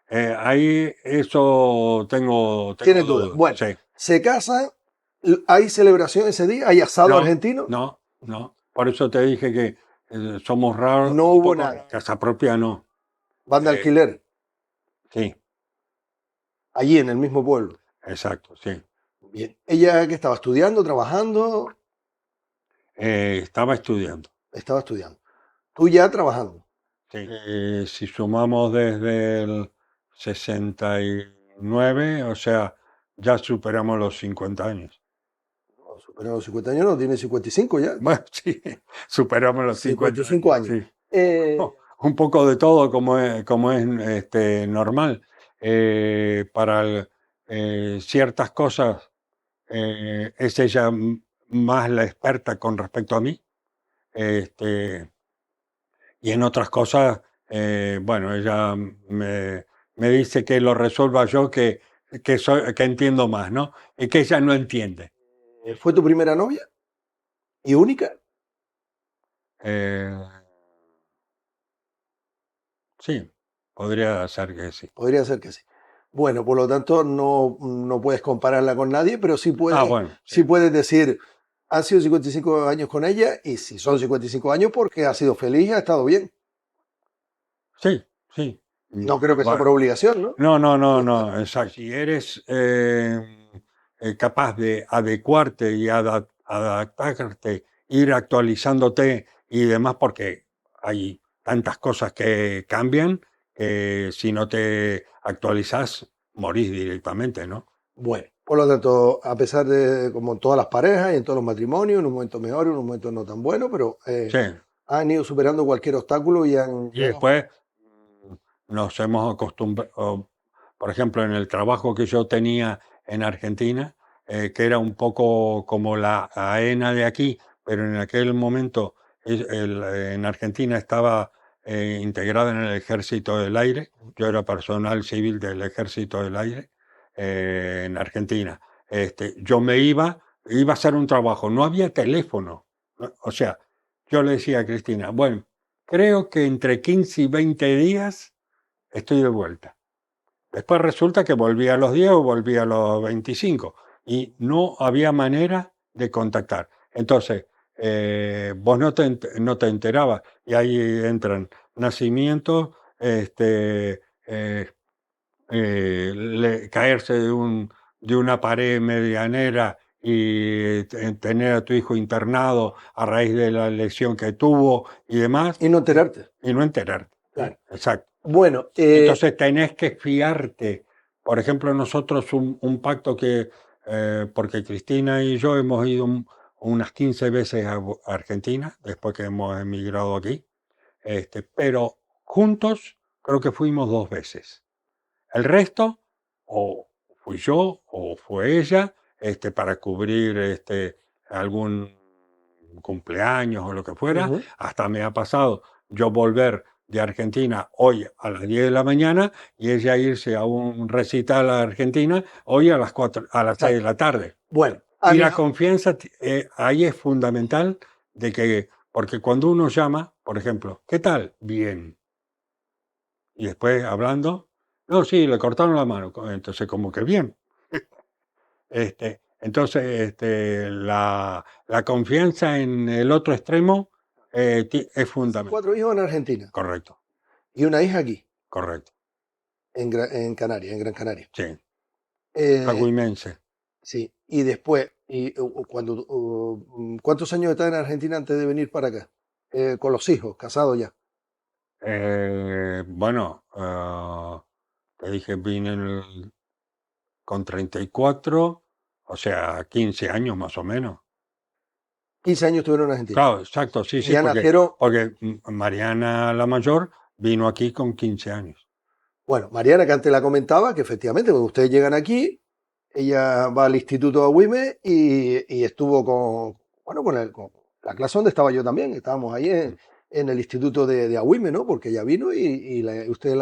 Ahí eso tengo Tienes dudas. dudas. Bueno, Sí, se casan ¿Hay celebración ese día? ¿Hay asado argentino? No. Por eso te dije que somos raros. No hubo nada. Casa propia no. Banda alquiler. Sí. Allí en el mismo pueblo. Exacto, sí. Bien. ¿Ella que estaba estudiando, trabajando? Estaba estudiando. Estaba estudiando. ¿Tú ya trabajando? Sí. Si sumamos desde el 69, o sea, ya superamos los 50 años. No, superó los 50 años, no, tiene 55 ya. Bueno, sí, superamos los 50 55 años. Sí. Un poco de todo como es normal. Para ciertas cosas es ella más la experta con respecto a mí. Y en otras cosas, bueno, ella me dice que lo resuelva yo, que entiendo más, ¿no? Y que ella no entiende. ¿Fue tu primera novia? ¿Y única? Sí, podría ser que sí. Podría ser que sí. Bueno, por lo tanto, no puedes compararla con nadie, pero sí puedes, Bueno, sí puedes decir, han sido 55 años con ella, y si son 55 años, porque ha sido feliz y ha estado bien. sí, sí. No creo que sea por obligación, ¿no? No, exacto. Si eres capaz de adecuarte y adaptarte, ir actualizándote y demás, porque hay tantas cosas que cambian, que si no te actualizas, morís directamente, ¿no? Bueno, por lo tanto, a pesar de, como en todas las parejas y en todos los matrimonios, en un momento mejor y en un momento no tan bueno, pero Sí. han ido superando cualquier obstáculo y han... Y después nos hemos acostumbrado, por ejemplo, en el trabajo que yo tenía en Argentina, que era un poco como la AENA de aquí, pero en aquel momento en Argentina estaba integrada en el Ejército del Aire. Yo era personal civil del Ejército del Aire en Argentina. Yo iba a hacer un trabajo, no había teléfono. O sea, yo le decía a Cristina, bueno, creo que entre 15 y 20 días estoy de vuelta. Después resulta que volví a los 10 o volví a los 25 y no había manera de contactar. Entonces, vos no te enterabas y ahí entran nacimientos, caerse de una pared medianera y tener a tu hijo internado a raíz de la lesión que tuvo y demás. Y no enterarte. Y no enterarte. Claro. Exacto. Bueno, entonces tenés que fiarte. Por ejemplo, nosotros un pacto que, porque Cristina y yo hemos ido unas 15 veces a Argentina, después que hemos emigrado aquí, pero juntos creo que fuimos 2 veces. El resto, o fui yo o fue ella, para cubrir algún cumpleaños o lo que fuera. Hasta me ha pasado yo volver de Argentina hoy a las 10 de la mañana y ella irse a un recital a Argentina hoy a las 6 de la tarde. Bueno, y la confianza ahí es fundamental, porque cuando uno llama, por ejemplo, ¿qué tal? Bien. Y después hablando, no, sí, le cortaron la mano. Entonces, como que bien. Entonces, la confianza en el otro extremo es fundamental. 4 hijos en Argentina. Correcto. Y una hija aquí. Correcto. En Canarias, en Gran Canaria. Sí. Agüimense. Sí. Y después, ¿cuántos años estás en Argentina antes de venir para acá? Con los hijos, casados ya. Bueno, te dije, vine con 34, o sea, 15 años más o menos. 15 años estuvieron en Argentina. Claro, exacto, sí, sí, ya nacieron... porque Mariana la mayor vino aquí con 15 años. Bueno, Mariana, que antes la comentaba, que efectivamente cuando ustedes llegan aquí, ella va al instituto de Agüime y estuvo con la clase donde estaba yo también, estábamos ahí en el instituto de Agüime, ¿no? Porque ella vino y ustedes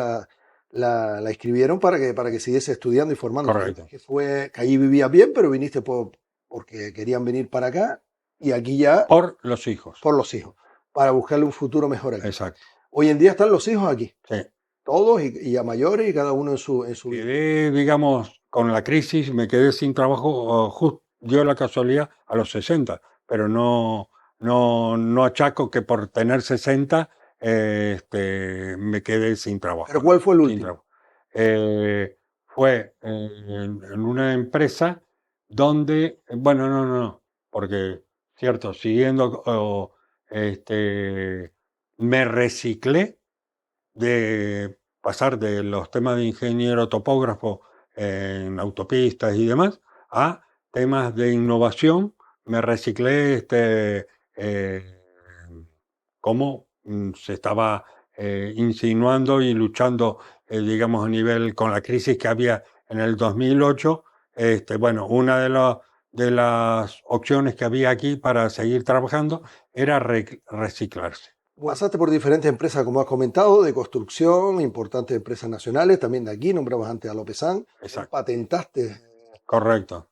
la inscribieron para que siguiese estudiando y formándose. Correcto. Que allí vivía bien, pero viniste porque querían venir para acá y aquí ya... Por los hijos. Por los hijos, para buscarle un futuro mejor aquí. Exacto. Hoy en día están los hijos aquí. Sí. Todos y a mayores y cada uno en su vida. Digamos, con la crisis me quedé sin trabajo dio la casualidad a los 60, pero no achaco que por tener 60 me quedé sin trabajo. ¿Pero cuál fue el Sin último? trabajo. Fue en una empresa donde, bueno, no, porque, cierto, siguiendo, me reciclé de pasar de los temas de ingeniero topógrafo en autopistas y demás a temas de innovación. Me reciclé eh, cómo se estaba insinuando y luchando, digamos, a nivel con la crisis que había en el 2008. Bueno, una de las opciones que había aquí para seguir trabajando era reciclarse. Pasaste por diferentes empresas, como has comentado, de construcción, importantes empresas nacionales, también de aquí, nombrabas antes a Lopezán. Exacto. Patentaste Correcto.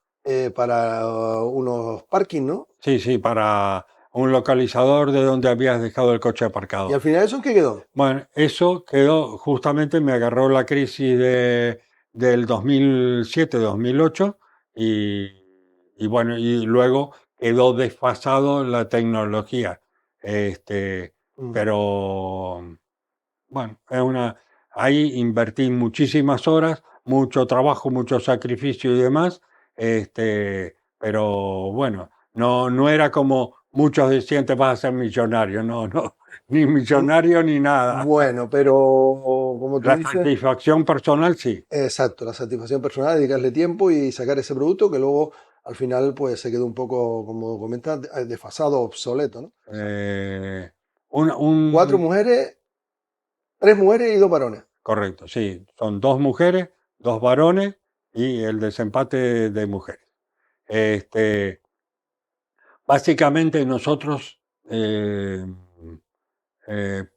para unos parkings, ¿no? Sí, para un localizador de donde habías dejado el coche ¿Y aparcado. al final eso en qué quedó? Bueno, eso quedó, justamente me agarró la crisis del 2007-2008 bueno, y luego quedó desfasado la tecnología. Pero bueno, ahí invertí muchísimas horas, mucho trabajo, mucho sacrificio y demás, pero bueno, no era como muchos decían te vas a hacer millonario, no, ni millonario ni nada. Bueno, pero como tú La dices, satisfacción personal sí. exacto, la satisfacción personal, dedicarle tiempo y sacar ese producto que luego al final pues se quedó un poco, como comentas, desfasado, obsoleto, ¿no? Eh, 4 mujeres, 3 mujeres y 2 varones. Correcto, sí, son 2 mujeres, 2 varones y el desempate de mujeres. Básicamente nosotros,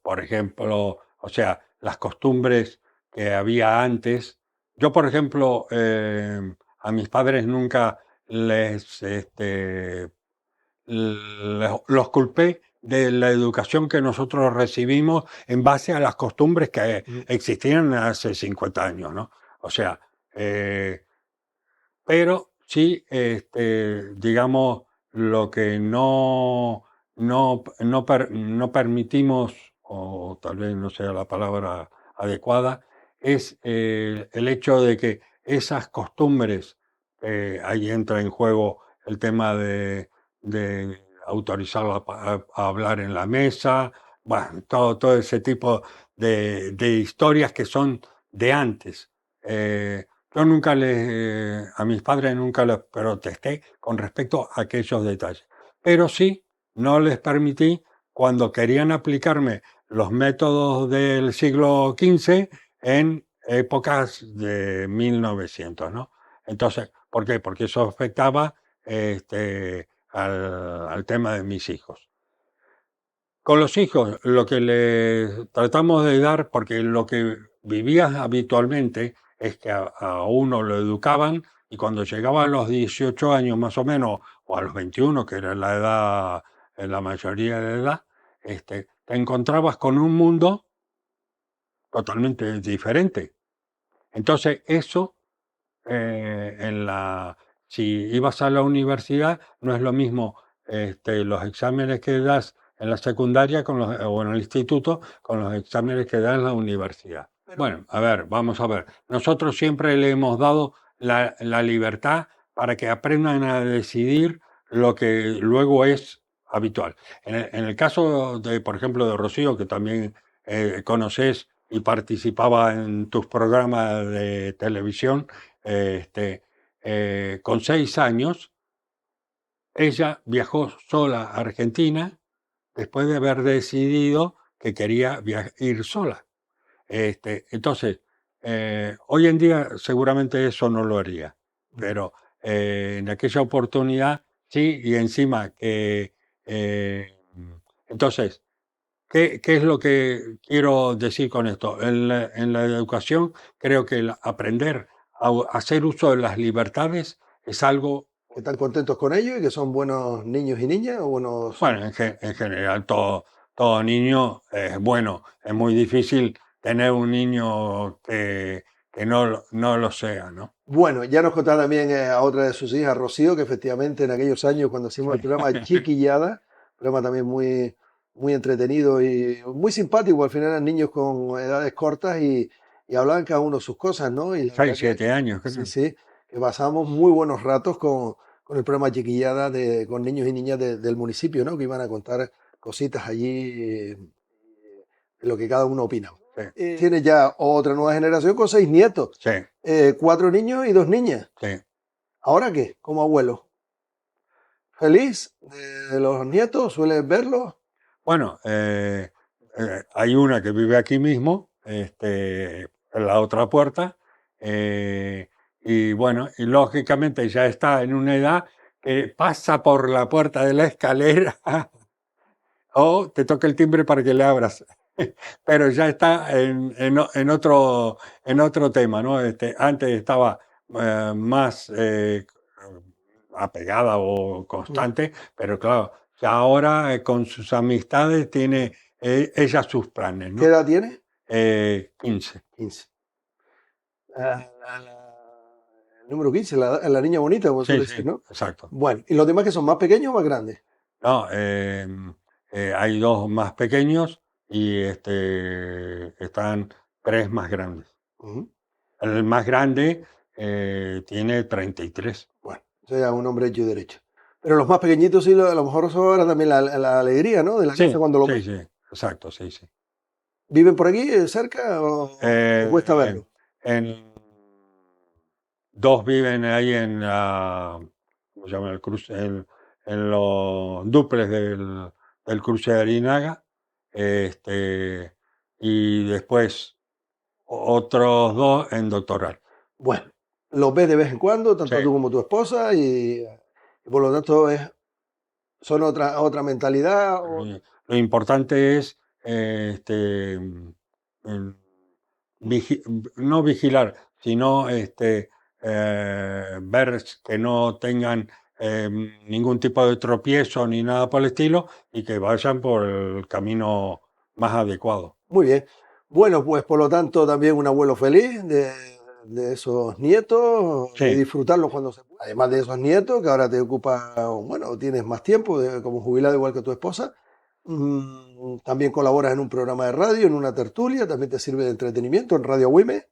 por ejemplo, o sea, las costumbres que había antes. Yo, por ejemplo, a mis padres nunca los culpé de la educación que nosotros recibimos en base a las costumbres que existían hace 50 años, ¿no? O sea, pero sí, digamos, lo que no permitimos, o tal vez no sea la palabra adecuada, es el hecho de que esas costumbres, ahí entra en juego el tema de autorizar a hablar en la mesa, bueno, todo ese tipo de historias que son de antes. Yo a mis padres nunca les protesté con respecto a aquellos detalles, pero sí no les permití cuando querían aplicarme los métodos del siglo XV en épocas de 1900, ¿no? Entonces, ¿por qué? Porque eso afectaba al tema de mis hijos. Con los hijos, lo que les tratamos de dar, porque lo que vivías habitualmente es que a uno lo educaban y cuando llegaba a los 18 años más o menos, o a los 21, que era la edad, la mayoría de edad, te encontrabas con un mundo totalmente diferente. Entonces, eso, si ibas a la universidad, no es lo mismo los exámenes que das en la secundaria o en el instituto con los exámenes que das en la universidad. Bueno, a ver, vamos a ver. Nosotros siempre le hemos dado la libertad para que aprendan a decidir lo que luego es habitual. En el caso de, por ejemplo, de Rocío, que también conoces y participaba en tus programas de televisión, con 6 años, ella viajó sola a Argentina después de haber decidido que quería ir sola. Entonces, hoy en día seguramente eso no lo haría, pero en aquella oportunidad sí, y encima que... entonces, ¿qué es lo que quiero decir con esto? En la educación creo que el aprender a hacer uso de las libertades es algo, Que están contentos con ellos y que son buenos niños y niñas o buenos... bueno, en general todo niño es bueno. Es muy difícil tener un niño que no lo sea, ¿no? Bueno, ya nos contaba también a otra de sus hijas, Rocío, que efectivamente en aquellos años cuando hicimos el programa Chiquillada, programa también muy, muy entretenido y muy simpático, al final eran niños con edades cortas y hablaban cada uno sus cosas, ¿no? Y la verdad 6, 7 años, sí, creo. sí, que pasamos muy buenos ratos con el programa Chiquillada con niños y niñas del municipio, ¿no? Que iban a contar cositas allí, de lo que cada uno opina. Sí, Tiene ya otra nueva generación con 6 nietos, sí, 4 niños y 2 niñas. sí. ¿Ahora qué? Como abuelo. ¿Feliz de los nietos? ¿Sueles verlos? Bueno, hay una que vive aquí mismo, en la otra puerta, y bueno, y lógicamente ya está en una edad que pasa por la puerta de la escalera o te toca el timbre para que le abras. Pero ya está en otro tema, ¿no? Antes estaba más apegada o Mm. constante, pero claro, ya ahora con sus amistades tiene ella sus planes, ¿Qué ¿no? edad tiene? 15. 15. El número 15, la niña bonita, como Sí, suele sí, decir, ¿no? exacto. Bueno, ¿y los demás que son más pequeños o más grandes? No, hay dos más pequeños y están tres más grandes. Ujú. El más grande tiene 33. Bueno, eso ya es un hombre hecho y derecho. Pero los más pequeñitos sí, a lo mejor eso ahora también la alegría, ¿no? De la casa Sí, cuando lo sí, ven. sí, exacto, sí, sí. ¿Viven por aquí, cerca, o cuesta Eh, verlo? en, dos viven ahí en la, ¿cómo se llama? El cruce, en los duples del cruce de Arinaga. Este, y después otros dos en Doctoral. Bueno, los ves de vez en cuando, Sí. tanto tú como tu esposa, y por lo tanto son otra mentalidad. Lo importante es mm, no vigilar, sino ver que no tengan ningún tipo de tropiezo ni nada por el estilo y que vayan por el camino más adecuado. Muy bien. Bueno, pues por lo tanto también un abuelo feliz de esos nietos, de Sí, disfrutarlos cuando se pueda. Además de esos nietos, que ahora te ocupa, bueno, tienes más tiempo como jubilado igual que tu esposa. También colaboras en un programa de radio, en una tertulia, también te sirve de entretenimiento en Radio Wime.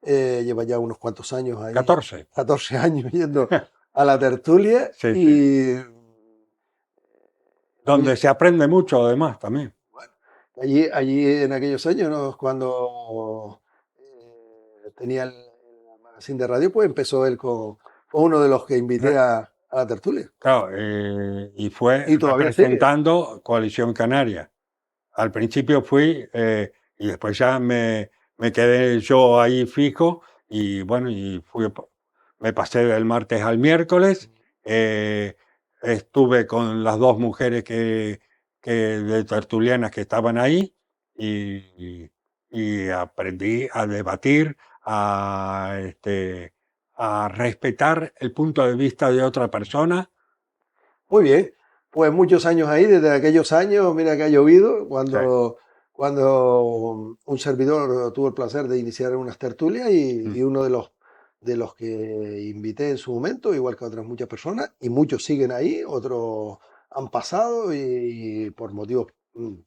Llevas ya unos cuantos años ahí, 14. 14 años yendo a la tertulia Sí, sí. y Donde se aprende mucho además también. bueno, allí en aquellos años, ¿no? Cuando tenía el magazine de radio, pues empezó él fue uno de los que invité a la tertulia. Claro, y fue Y todavía sigue. representando Coalición Canaria. Al principio fui y después ya me quedé yo ahí fijo y bueno, me pasé del martes al miércoles, eh, estuve con las dos mujeres de tertulianas que estaban ahí y aprendí a debatir, a respetar el punto de vista de otra persona. Muy bien. Pues muchos años ahí, desde aquellos años, mira que ha llovido, Sí. cuando un servidor tuvo el placer de iniciar unas tertulias Mm. y uno de los que invité en su momento, igual que otras muchas personas, y muchos siguen ahí, otros han pasado y por motivos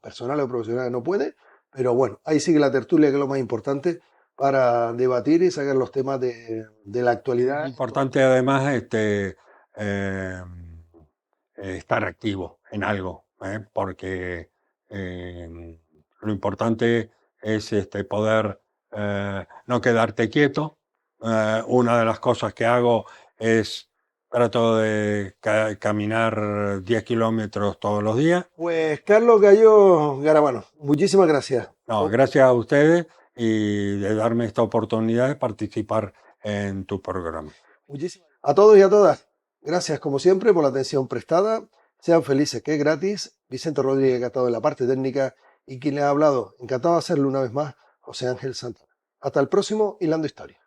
personales o profesionales no pueden, pero bueno, ahí sigue la tertulia, que es lo más importante para debatir y sacar los temas de la actualidad. Importante además eh, estar activo en algo, porque lo importante es poder no quedarte quieto. Una de las cosas que hago es trato de caminar 10 kilómetros todos los días. Pues Carlos Gallo Garabano, muchísimas gracias. No, gracias a ustedes y de darme esta oportunidad de participar en tu programa. A todos y a todas, gracias como siempre por la atención prestada. Sean felices, que es gratis. Vicente Rodríguez, que ha estado en la parte técnica, y quien le ha hablado, encantado de hacerlo una vez más, José Ángel Santana. Hasta el próximo Hilando Historia.